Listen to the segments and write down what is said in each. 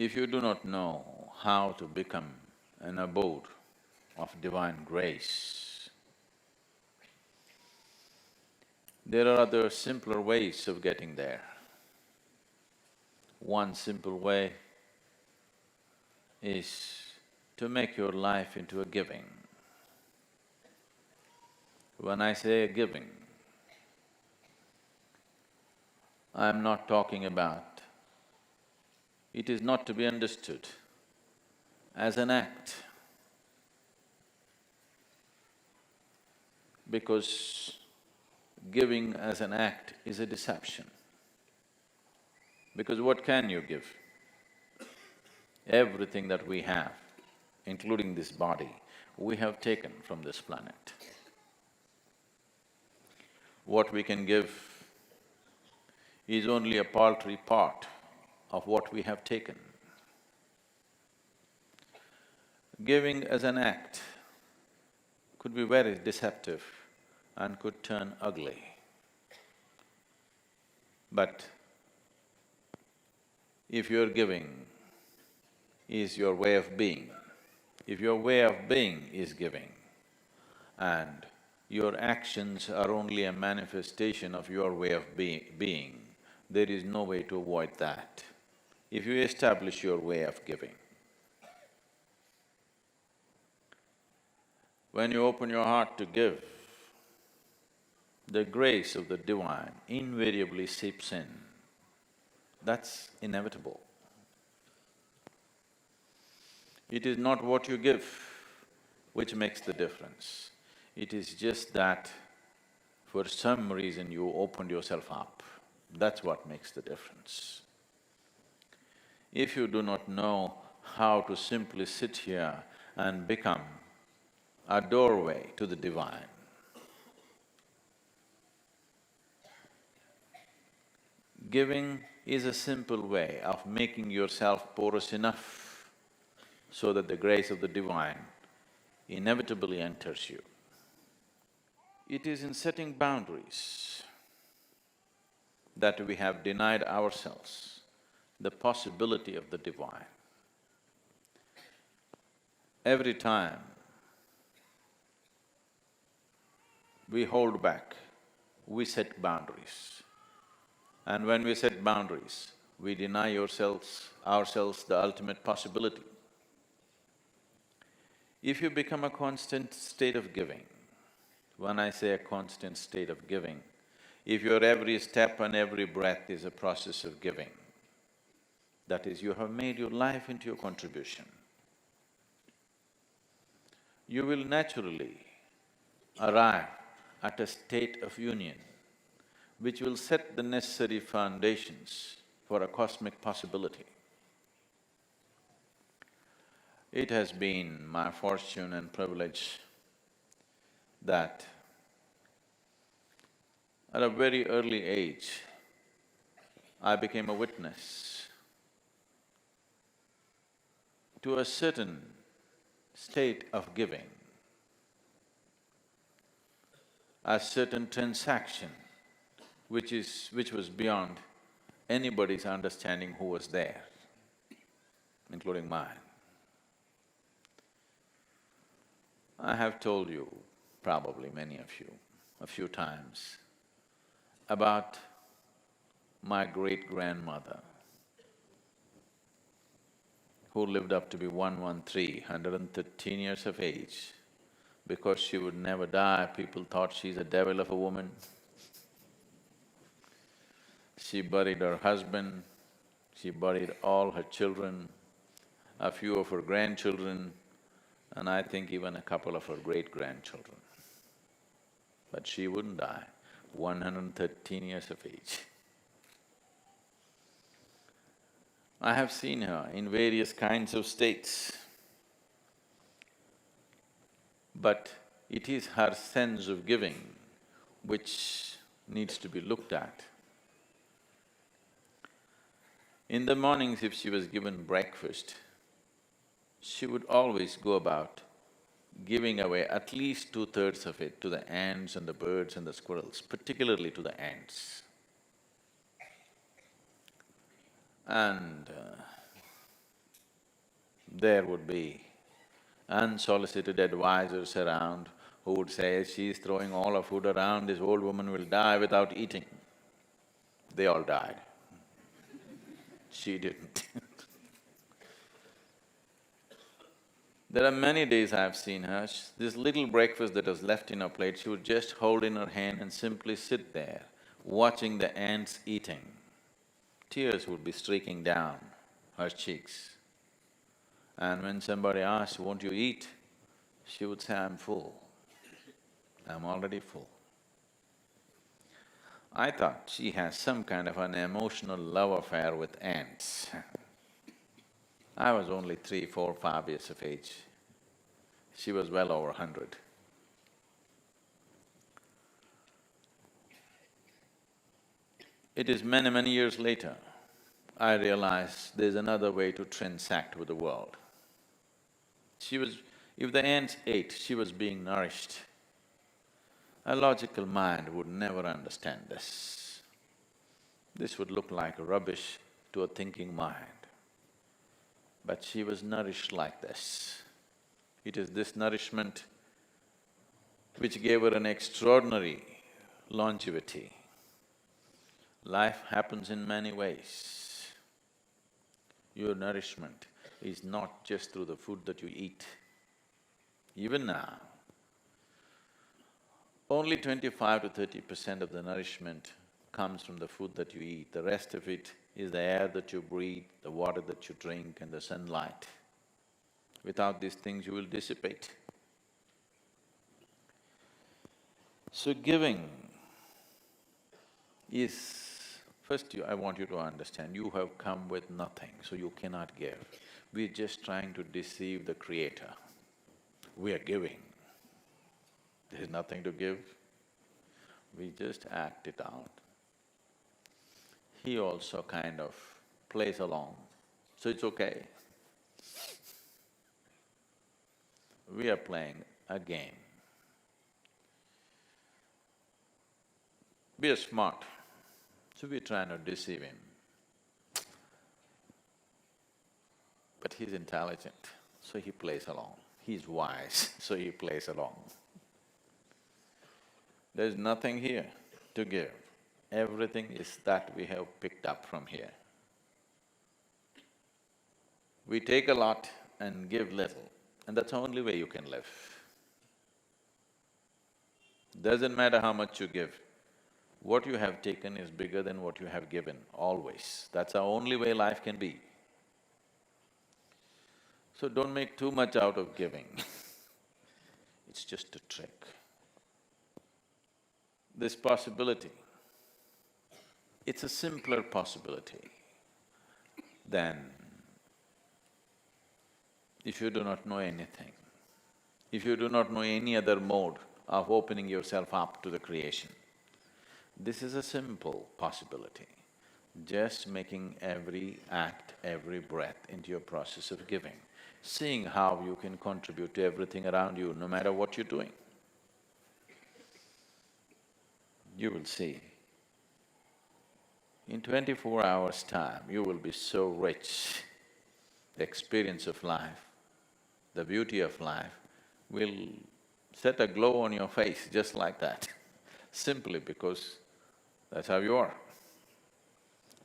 If you do not know how to become an abode of divine grace, there are other simpler ways of getting there. One simple way is to make your life into a giving. When I say a giving, I'm not talking about… It is not to be understood as an act, because giving as an act is a deception. Because what can you give? Everything that we have, including this body, we have taken from this planet. What we can give is only a paltry part of what we have taken. Giving as an act could be very deceptive and could turn ugly. But if your giving is your way of being, if your way of being is giving, and your actions are only a manifestation of your way of being, there is no way to avoid that. If you establish your way of giving, when you open your heart to give, the grace of the divine invariably seeps in. That's inevitable. It is not what you give which makes the difference. It is just that for some reason you opened yourself up. That's what makes the difference. If you do not know how to simply sit here and become a doorway to the divine, giving is a simple way of making yourself porous enough so that the grace of the divine inevitably enters you. It is in setting boundaries that we have denied ourselves the possibility of the divine. Every time we hold back, we set boundaries. And when we set boundaries, we deny ourselves the ultimate possibility. If you become a constant state of giving, when I say a constant state of giving, if your every step and every breath is a process of giving, that is, you have made your life into a contribution, you will naturally arrive at a state of union which will set the necessary foundations for a cosmic possibility. It has been my fortune and privilege that at a very early age, I became a witness to a certain state of giving, a certain transaction which was beyond anybody's understanding who was there, including mine. I have told you, probably many of you, a few times, about my great-grandmother, who lived up to be 113 years of age. Because she would never die, people thought she's a devil of a woman. She buried her husband, she buried all her children, a few of her grandchildren, and I think even a couple of her great-grandchildren. But she wouldn't die, 113 years of age. I have seen her in various kinds of states, but it is her sense of giving which needs to be looked at. In the mornings, if she was given breakfast, she would always go about giving away at least 2/3 of it to the ants and the birds and the squirrels, particularly to the ants. And there would be unsolicited advisors around who would say, she's throwing all her food around, this old woman will die without eating. They all died. She didn't. There are many days I've seen her, this little breakfast that was left in her plate, she would just hold in her hand and simply sit there, watching the ants eating. Tears would be streaking down her cheeks. And when somebody asked, won't you eat? She would say, I'm full. I'm already full. I thought she has some kind of an emotional love affair with ants. I was only 3, 4, 5 years of age. She was well over 100. It is many, many years later, I realized there's another way to transact with the world. If the ants ate, she was being nourished. A logical mind would never understand this. This would look like rubbish to a thinking mind. But she was nourished like this. It is this nourishment which gave her an extraordinary longevity. Life happens in many ways. Your nourishment is not just through the food that you eat. Even now, only 25 to 30% of the nourishment comes from the food that you eat. The rest of it is the air that you breathe, the water that you drink and the sunlight. Without these things, you will dissipate. So giving is… First, I want you to understand, you have come with nothing, so you cannot give. We're just trying to deceive the Creator. We are giving. There's nothing to give. We just act it out. He also kind of plays along, so it's okay. We are playing a game. We are smart, so we're trying to deceive him. But he's intelligent, so he plays along. He's wise, so he plays along. There's nothing here to give. Everything is that we have picked up from here. We take a lot and give little, and that's the only way you can live. Doesn't matter how much you give, what you have taken is bigger than what you have given, always. That's the only way life can be. So don't make too much out of giving. It's just a trick. This possibility, it's a simpler possibility than if you do not know anything, if you do not know any other mode of opening yourself up to the creation. This is a simple possibility, just making every act, every breath into your process of giving, seeing how you can contribute to everything around you, no matter what you're doing. You will see, in 24 hours' time, you will be so rich. The experience of life, the beauty of life will set a glow on your face just like that, simply because that's how you are.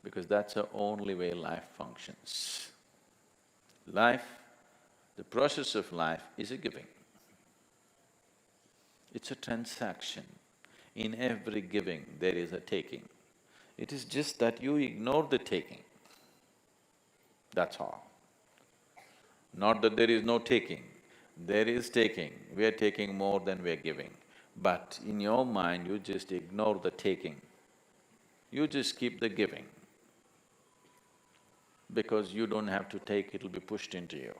Because that's the only way life functions. Life, the process of life is a giving. It's a transaction. In every giving, there is a taking. It is just that you ignore the taking, that's all. Not that there is no taking, there is taking. We are taking more than we are giving. But in your mind, you just ignore the taking. You just keep the giving. Because you don't have to take, it'll be pushed into you.